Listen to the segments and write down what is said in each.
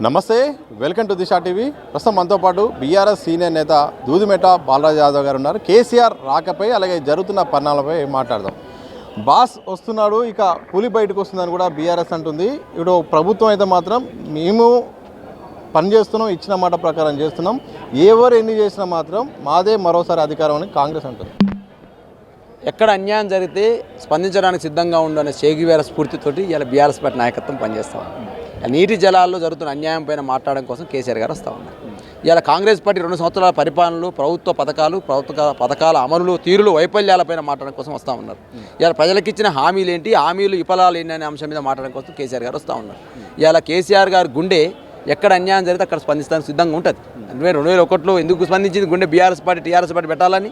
నమస్తే, welcome to Disha TV. ప్రస్తుతం మనతో పాటు బీఆర్ఎస్ సీనియర్ నేత దూదిమెట బాలరాజు యాదవ్ గారు ఉన్నారు. కేసీఆర్ రాకపై అలాగే జరుగుతున్న పరిణామాలపై మాట్లాడదాం. బాస్ వస్తున్నాడు, ఇక పులి బయటకు వస్తుందని కూడా బీఆర్ఎస్ అంటుంది. ఇప్పుడు ప్రభుత్వం అయితే మాత్రం మేము పనిచేస్తున్నాం, ఇచ్చిన మాట ప్రకారం చేస్తున్నాం, ఎవరు ఎన్ని చేసినా మాత్రం మాదే మరోసారి అధికారం అని కాంగ్రెస్ అంటుంది. ఎక్కడ అన్యాయం జరిగితే స్పందించడానికి సిద్ధంగా ఉండనే షేగివేర స్ఫూర్తితోటి ఇలా బీఆర్ఎస్ పార్టీ నాయకత్వం పనిచేస్తూ ఉంది. నీటి జలాల్లో జరుగుతున్న అన్యాయం పైన మాట్లాడడం కోసం కేసీఆర్ గారు వస్తూ ఉన్నారు. ఇలా కాంగ్రెస్ పార్టీ 2 సంవత్సరాల పరిపాలనలు, ప్రభుత్వ పథకాల అమలులు, తీరులు, వైఫల్యాలపైన మాట్లాడడం కోసం వస్తూ ఉన్నారు. ఇలా ప్రజలకు ఇచ్చిన హామీలు ఏంటి, హామీలు విఫలాలు ఏంటి అనే అంశం మీద మాట్లాడడం కోసం కేసీఆర్ గారు వస్తూ ఉన్నారు. ఇలా కేసీఆర్ గారు గుండె ఎక్కడ అన్యాయం జరిగితే అక్కడ స్పందించడానికి సిద్ధంగా ఉంటుంది. 2001లో ఎందుకు స్పందించింది గుండె బీఆర్ఎస్ పార్టీ, టీఆర్ఎస్ పార్టీ పెట్టాలని?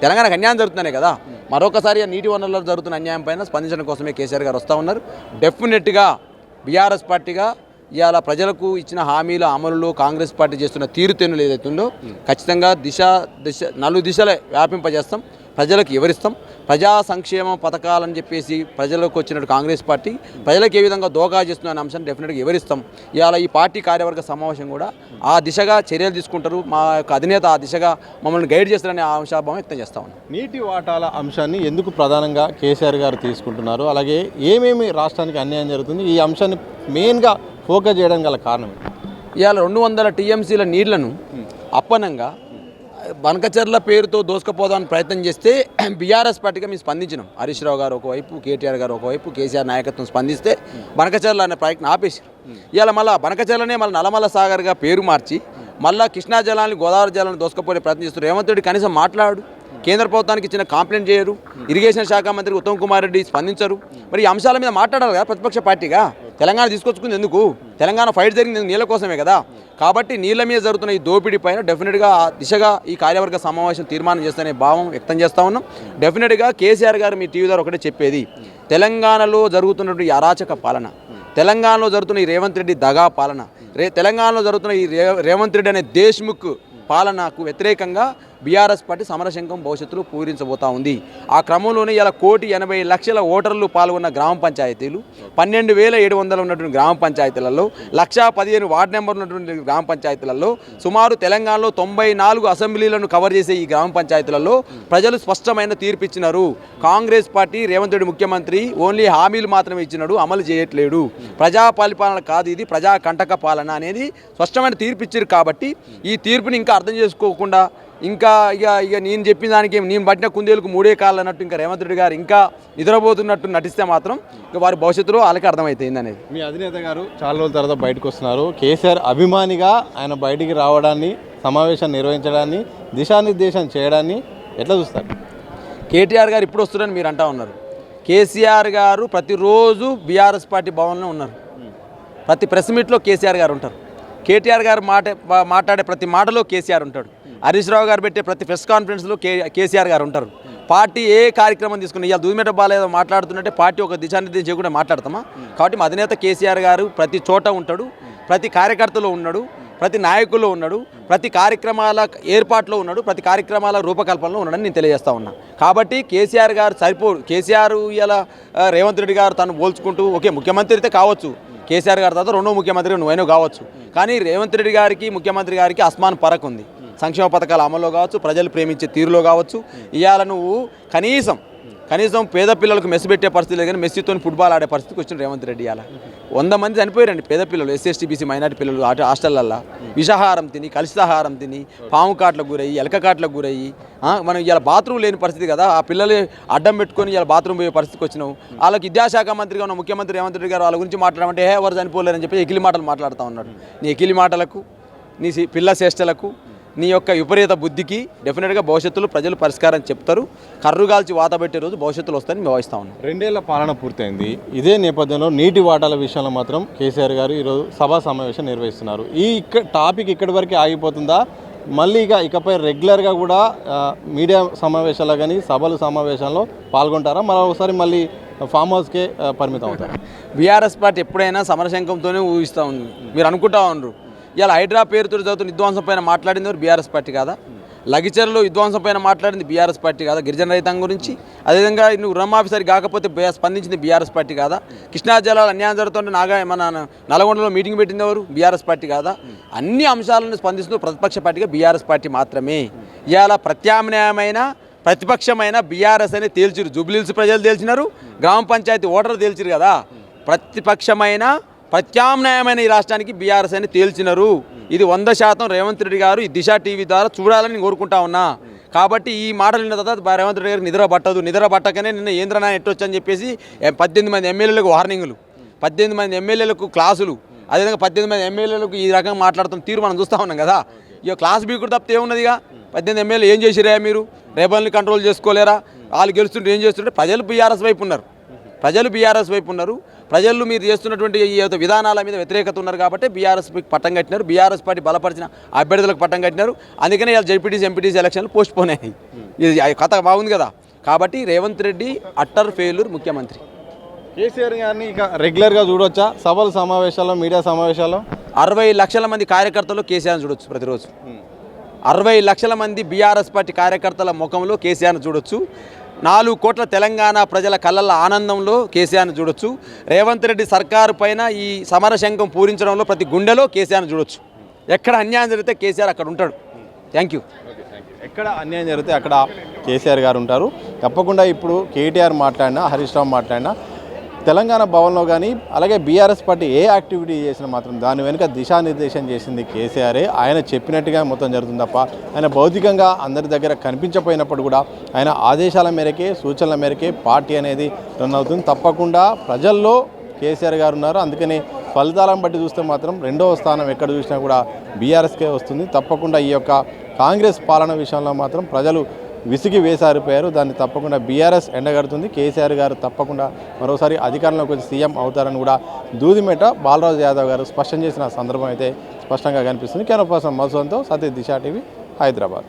తెలంగాణకు అన్యాయం జరుగుతున్నాయి కదా. మరొకసారి నీటి వనరుల్లో జరుగుతున్న అన్యాయం పైన స్పందించడం కోసమే కేసీఆర్ గారు వస్తూ ఉన్నారు. డెఫినెట్గా బీఆర్ఎస్ పార్టీగా ఇవాళ ప్రజలకు ఇచ్చిన హామీల అమలులో కాంగ్రెస్ పార్టీ చేస్తున్న తీరుతెన్నులు ఏదైతుందో ఖచ్చితంగా నలు దిశలే వ్యాపింపజేస్తాం, ప్రజలకు వివరిస్తాం. ప్రజా సంక్షేమ పథకాలని చెప్పేసి ప్రజలకు వచ్చినట్టు కాంగ్రెస్ పార్టీ ప్రజలకు ఏ విధంగా దోగా చేస్తున్న అనే అంశాన్ని డెఫినెట్గా వివరిస్తాం. ఇవాళ ఈ పార్టీ కార్యవర్గ సమావేశం కూడా ఆ దిశగా చర్యలు తీసుకుంటారు. మా యొక్క అధినేత ఆ దిశగా మమ్మల్ని గైడ్ చేస్తారనే ఆశాభావం వ్యక్తం చేస్తా ఉన్నాం. నీటి వాటాల అంశాన్ని ఎందుకు ప్రధానంగా కేసీఆర్ గారు తీసుకుంటున్నారు, అలాగే ఏమేమి రాష్ట్రానికి అన్యాయం జరుగుతుంది, ఈ అంశాన్ని మెయిన్గా ఫోకస్ చేయడానికి గల కారణం? ఇవాళ 200 టీఎంసీల నీళ్లను అప్పనంగా బనకచర్ల పేరుతో దోసుకుపోదామని ప్రయత్నం చేస్తే బీఆర్ఎస్ పార్టీగా మేము స్పందించినాం. హరీష్ రావు గారు ఒకవైపు, కేటీఆర్ గారు ఒకవైపు, కేసీఆర్ నాయకత్వం స్పందిస్తే బనకచర్ల అనే ప్రయత్నం ఆపేసారు. ఇవాళ మళ్ళీ బనకచర్లనే మళ్ళీ నల్లమల్ల సాగర్గా పేరు మార్చి మళ్ళీ కృష్ణా జలాన్ని, గోదావరి జలాన్ని దోసుకుపోయే ప్రయత్నం చేస్తారు. రేవంత్ రెడ్డి కనీసం మాట్లాడు, కేంద్ర ప్రభుత్వానికి ఇచ్చిన కంప్లైంట్ చేయరు, ఇరిగేషన్ శాఖ మంత్రి ఉత్తమ్ కుమార్ రెడ్డి స్పందించరు. మరి ఈ అంశాల మీద మాట్లాడాలి కదా ప్రతిపక్ష పార్టీగా. తెలంగాణ తీసుకొచ్చుకుంది ఎందుకు? తెలంగాణ ఫైట్ జరిగింది నీళ్ళ కోసమే కదా. కాబట్టి నీళ్ళ మీద జరుగుతున్న ఈ దోపిడీ పైన డెఫినెట్గా దిశగా ఈ కార్యవర్గ సమావేశం తీర్మానం చేస్తేనే భావం వ్యక్తం చేస్తూ ఉన్నాం. డెఫినెట్గా కేసీఆర్ గారు మీ టీవీ ద్వారా ఒకటే చెప్పేది, తెలంగాణలో జరుగుతున్నటువంటి ఈ అరాచక పాలన, తెలంగాణలో జరుగుతున్న ఈ రేవంత్ రెడ్డి దగా పాలన, తెలంగాణలో జరుగుతున్న ఈ రేవంత్ రెడ్డి అనే దేశ్ముఖ్ పాలనకు వ్యతిరేకంగా బీఆర్ఎస్ పార్టీ సమరశంఖం భవిష్యత్తులో పూరించబోతా ఉంది. ఆ క్రమంలోనే ఇలా 1,80,00,000 ఓటర్లు పాల్గొన్న గ్రామ పంచాయతీలు, 12,700 ఉన్నటువంటి గ్రామ పంచాయతీలలో, 1,15,000 వార్డు నెంబర్లు ఉన్నటువంటి గ్రామ పంచాయతీలలో, సుమారు తెలంగాణలో 94 అసెంబ్లీలను కవర్ చేసే ఈ గ్రామ పంచాయతీలలో ప్రజలు స్పష్టమైన తీర్పు ఇచ్చినారు. కాంగ్రెస్ పార్టీ, రేవంత్ రెడ్డి ముఖ్యమంత్రి ఓన్లీ హామీలు మాత్రమే ఇచ్చినాడు, అమలు చేయట్లేడు. ప్రజా పరిపాలన కాదు, ఇది ప్రజా కంటక పాలన అనేది స్పష్టమైన తీర్పు ఇచ్చారు. కాబట్టి ఈ తీర్పుని ఇంకా అర్థం చేసుకోకుండా ఇంకా ఇక నేను చెప్పిన దానికి నేను పట్టిన కుందేలకు 3 కాళ్ళు అన్నట్టు ఇంకా రేవంత్ రెడ్డి గారు ఇంకా నిద్రపోతున్నట్టు నటిస్తే మాత్రం ఇక వారి భవిష్యత్తులో వాళ్ళకి అర్థమవుతుంది అనేది. మీ అధినేత గారు చాలా రోజుల తర్వాత బయటకు వస్తున్నారు. కేసీఆర్ అభిమానిగా ఆయన బయటికి రావడాన్ని, సమావేశం నిర్వహించడాన్ని, దిశానిర్దేశం చేయడాన్ని ఎట్లా చూస్తారు? కేటీఆర్ గారు ఇప్పుడు వస్తున్నారని మీరు అంటా ఉన్నారు. కేసీఆర్ గారు ప్రతిరోజు బీఆర్ఎస్ పార్టీ భవన్లో ఉన్నారు. ప్రతి ప్రెస్ మీట్లో కేసీఆర్ గారు ఉంటారు. కేటీఆర్ గారు మాట్లాడే ప్రతి మాటలో కేసీఆర్ ఉంటాడు. హరీష్ రావు గారు పెట్టే ప్రతి ప్రెస్ కాన్ఫరెన్స్లో కేసీఆర్ గారు ఉంటారు. పార్టీ ఏ కార్యక్రమం తీసుకుని ఇవాళ దూదిమెట బాలేదో మాట్లాడుతున్నట్టే పార్టీ ఒక దిశానిర్దేశం చేయకుండా మాట్లాడతామా? కాబట్టి మా అధినేత కేసీఆర్ గారు ప్రతి చోట ఉంటాడు, ప్రతి కార్యకర్తలో ఉన్నాడు, ప్రతి నాయకుల్లో ఉన్నాడు, ప్రతి కార్యక్రమాల ఏర్పాట్లో ఉన్నాడు, ప్రతి కార్యక్రమాల రూపకల్పనలో ఉన్నాడని నేను తెలియజేస్తా ఉన్నా. కాబట్టి కేసీఆర్ గారు సరిపోడు. కేసీఆర్ ఇలా రేవంత్ రెడ్డి గారు తను పోల్చుకుంటూ ఓకే ముఖ్యమంత్రి అయితే కావచ్చు, కేసీఆర్ గారి తర్వాత 2వ ముఖ్యమంత్రి నువ్వైనా కావచ్చు, కానీ రేవంత్ రెడ్డి గారికి, ముఖ్యమంత్రి గారికి అస్మాన్ పరక్ ఉంది. సంక్షేమ పథకాల అమల్లో కావచ్చు, ప్రజలు ప్రేమించే తీరులో కావచ్చు. ఇవాళ నువ్వు కనీసం పేద పిల్లలకు మెస్సు పెట్టే పరిస్థితి లేదు, కానీ మెస్సీతో ఫుట్బాల్ ఆడే పరిస్థితికి వచ్చిన రేవంత్ రెడ్డి. ఇవాళ 100 మంది చనిపోయారండి పేద పిల్లలు, SC, ST, BC మైనార్టీ పిల్లలు హాస్టళ్ళల్లో విషాహారం తిని, కలుషితాహారం తిని, పాము కాట్లకు గురయ్యి, ఎలక కాట్లకు గురయ్యి, మనం ఇలా బాత్రూమ్ లేని పరిస్థితి కదా. ఆ పిల్లలు అడ్డం పెట్టుకొని ఇలా బాత్రూమ్ పోయే పరిస్థితికి వచ్చినావు. వాళ్ళకి విద్యాశాఖ మంత్రిగా ఉన్న ముఖ్యమంత్రి రేవంత్ రెడ్డి గారు వాళ్ళ గురించి మాట్లాడమంటే ఎవరు చనిపోలేరని చెప్పి ఎకిలి మాటలు మాట్లాడుతూ ఉన్నాడు. నీ ఎకిలి మాటలకు, నీ పిల్ల చేష్టలకు, నీ యొక్క విపరీత బుద్ధికి డెఫినెట్గా భవిష్యత్తులో ప్రజలు పరిష్కారం చెప్తారు. కర్రుగాల్చి వాత పెట్టే రోజు భవిష్యత్తులో వస్తాయని మేము భావిస్తా ఉన్నాం. 2 ఏళ్ల పాలన పూర్తయింది. ఇదే నేపథ్యంలో నీటి వాటాల విషయంలో మాత్రం కేసీఆర్ గారు ఈరోజు సభా సమావేశం నిర్వహిస్తున్నారు. ఈ టాపిక్ ఇక్కడి వరకే ఆగిపోతుందా? మళ్ళీ ఇకపై రెగ్యులర్గా కూడా మీడియా సమావేశాలు కానీ సభలు సమావేశంలో పాల్గొంటారా? మరోసారి మళ్ళీ ఫామ్ హౌస్కే పరిమితం అవుతారు? బీఆర్ఎస్ పార్టీ ఎప్పుడైనా సమరశంఖంతోనే ఊహిస్తూ ఉంది. మీరు అనుకుంటా ఉన్నారు ఇలా హైడ్రా పేరుతో చదువుతున్న విధ్వంసం పైన మాట్లాడింది బీఆర్ఎస్ పార్టీ కాదా? లగిచర్లో విధ్వంసం పైన మాట్లాడింది బీఆర్ఎస్ పార్టీ కాదా? గిరిజన రైతాంగం గురించి. అదేవిధంగా నువ్వు రుణమాఫీ కాకపోతే స్పందించింది బీఆర్ఎస్ పార్టీ కాదా? కృష్ణా జలాలు అన్యాయం జరుగుతుంటే మన నల్గొండలో మీటింగ్ పెట్టింది ఎవరు? బీఆర్ఎస్ పార్టీ కాదా? అన్ని అంశాలను స్పందిస్తూ ప్రతిపక్ష పార్టీగా బీఆర్ఎస్ పార్టీ మాత్రమే. ఇవాళ ప్రత్యామ్నాయమైన ప్రతిపక్షమైన బీఆర్ఎస్ అని తేల్చిరు. జూబ్లీహిల్స్ ప్రజలు తేల్చినారు, గ్రామ పంచాయతీ ఓటర్లు తేల్చిరు కదా. ప్రతిపక్షమైన ప్రత్యామ్నాయమైన ఈ రాష్ట్రానికి బీఆర్ఎస్ అని తేల్చినారు. ఇది 100% రేవంత్ రెడ్డి గారు ఈ దిశ టీవీ ద్వారా చూడాలని నేను కోరుకుంటా ఉన్నా. కాబట్టి ఈ మాటలు విన్న తర్వాత రేవంత్ రెడ్డి గారికి నిద్ర పట్టదు. నిద్ర పట్టకనే నిన్న ఏంద్రనా ఎట్టొచ్చు అని చెప్పేసి 18 మంది ఎమ్మెల్యేలకు వార్నింగులు, 18 మంది ఎమ్మెల్యేలకు క్లాసులు, అదేవిధంగా 18 మంది ఎమ్మెల్యేలకు ఈ రకంగా మాట్లాడుతున్న తీరు మనం చూస్తూ ఉన్నాం కదా. ఇక క్లాస్ బీకుడు తప్పితే ఏమున్నదిగా? 18 ఎమ్మెల్యే ఏం చేసిరా? మీరు రేపల్ని కంట్రోల్ చేసుకోలేరా? వాళ్ళు గెలుస్తుంటే ఏం చేస్తుంటే ప్రజలు బీఆర్ఎస్ వైపు ఉన్నారు. ప్రజలు మీరు చేస్తున్నటువంటి ఈ విధానాల మీద వ్యతిరేకత ఉన్నారు కాబట్టి బీఆర్ఎస్ పట్టం కట్టినారు. బీఆర్ఎస్ పార్టీ బలపరిచిన అభ్యర్థులకు పట్టం కట్టినారు. అందుకనే ఇలా జెడ్పీటీసీ ఎంపీటీసీ ఎలక్షన్లు పోస్ట్ పోన్ అయ్యాయి. ఇది కథ బాగుంది కదా. కాబట్టి రేవంత్ రెడ్డి అట్టర్ ఫెయిల్యూర్ ముఖ్యమంత్రి. కేసీఆర్ గారిని ఇక రెగ్యులర్గా చూడొచ్చా? సభలు సమావేశాల్లో, మీడియా సమావేశాల్లో 60 లక్షల మంది కార్యకర్తలు కేసీఆర్ని చూడొచ్చు ప్రతిరోజు. 60 లక్షల మంది బీఆర్ఎస్ పార్టీ కార్యకర్తల ముఖంలో కేసీఆర్ని చూడొచ్చు. 4 కోట్ల తెలంగాణ ప్రజల కళ్ళల్లో ఆనందంలో కేసీఆర్ని చూడొచ్చు. రేవంత్ రెడ్డి సర్కారు పైన ఈ సమరశంఖం పూరించడంలో ప్రతి గుండెలో కేసీఆర్ని చూడొచ్చు. ఎక్కడ అన్యాయం జరిగితే కేసీఆర్ అక్కడ ఉంటాడు. Thank you. ఎక్కడ అన్యాయం జరిగితే అక్కడ కేసీఆర్ గారు ఉంటారు. తప్పకుండా ఇప్పుడు కేటీఆర్ మాట్లాడినా, హరీష్ రావు మాట్లాడినా, తెలంగాణ భవన్లో కానీ అలాగే బీఆర్ఎస్ పార్టీ ఏ యాక్టివిటీ చేసినా మాత్రం దాని వెనుక దిశానిర్దేశం చేసింది కేసీఆర్ఏ. ఆయన చెప్పినట్టుగా మొత్తం జరుగుతుంది తప్ప ఆయన భౌతికంగా అందరి దగ్గర కనిపించకపోయినప్పుడు కూడా ఆయన ఆదేశాల మేరకే, సూచనల మేరకే పార్టీ అనేది రన్ అవుతుంది. తప్పకుండా ప్రజల్లో కేసీఆర్ గారు ఉన్నారు. అందుకని ఫలితాలను బట్టి చూస్తే మాత్రం 2వ స్థానం ఎక్కడ చూసినా కూడా బీఆర్ఎస్కే వస్తుంది. తప్పకుండా ఈ యొక్క కాంగ్రెస్ పాలన విషయంలో మాత్రం ప్రజలు విసిగి వేసారిపోయారు. దాన్ని తప్పకుండా బీఆర్ఎస్ ఎండగడుతుంది. కేసీఆర్ గారు తప్పకుండా మరోసారి అధికారంలోకి వచ్చి సీఎం అవుతారని కూడా దూదిమేట బాలరాజు యాదవ్ గారు స్పష్టం చేసిన సందర్భం అయితే స్పష్టంగా కనిపిస్తుంది. కెమెరా పర్సన్ మధుసూదన్తో సతీష్, దిశ టీవీ, హైదరాబాద్.